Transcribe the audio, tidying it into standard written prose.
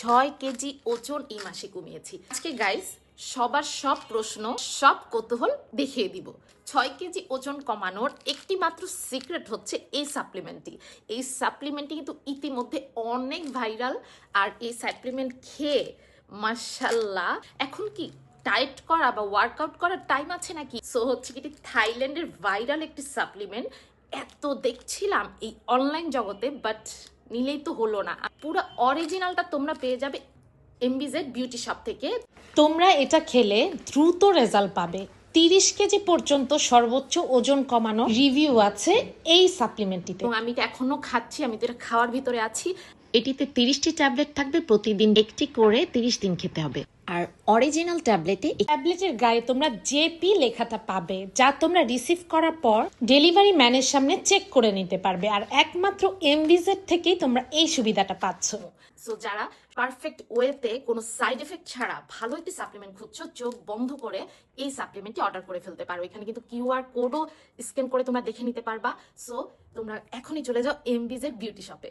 6 KG ওজন এই মাসে কমিয়েছি। আজকে গাইস সবার সব প্রশ্ন, সব কৌতূহল দেখিয়ে দিব। 6 কেজি ওজন কমানোর একটি মাত্র সিক্রেট হচ্ছে এই সাপ্লিমেন্টটি। এই সাপ্লিমেন্টটি কিন্তু ইতিমধ্যে অনেক ভাইরাল, আর এই সাপ্লিমেন্ট খেয়ে মাশাল্লাহ এখন কি ডায়েট করা বা ওয়ার্কআউট করার টাইম আছে নাকি? সো হচ্ছে কি থাইল্যান্ডের ভাইরাল একটি সাপ্লিমেন্ট, এত দেখছিলাম এই অনলাইন জগতে, বাট নিলেই তো হলো না। পুরো অরিজিনালটা তোমরা পেয়ে যাবে এমবিজেড বিউটি শপ থেকে। তোমরা এটা খেলে দ্রুত রেজাল্ট পাবে। 30 কেজি পর্যন্ত সর্বোচ্চ ওজন কমানোর রিভিউ আছে এই সাপ্লিমেন্টটিতে। এবং আমি এটা এখনো খাচ্ছি, আমি তো এটা খাওয়ার ভিতরে আছি। এটিতে 30টি ট্যাবলেট থাকবে, প্রতিদিন একটি করে 30 দিন খেতে হবে। আর অরিজিনাল ট্যাবলেটে ট্যাবলেটের গায়ে তোমরা জেপি লেখাটা পাবে, যা তোমরা রিসিভ করার পর ডেলিভারি ম্যানের সামনে চেক করে নিতে পারবে। আর একমাত্র এমভিজেড থেকেই তোমরা এই সুবিধাটা পাচ্ছ। সো যারা পারফেক্ট ওয়েতে কোনো সাইড এফেক্ট ছাড়া ভালো একটি সাপ্লিমেন্ট খুঁজছো, চোখ বন্ধ করে এই সাপ্লিমেন্টটি অর্ডার করে ফেলতে পারো। এখানে কিন্তু কিউআর কোডও স্ক্যান করে তোমরা দেখে নিতে পারবা। সো তোমরা এখনই চলে যাও এমবিজেড বিউটি শপে।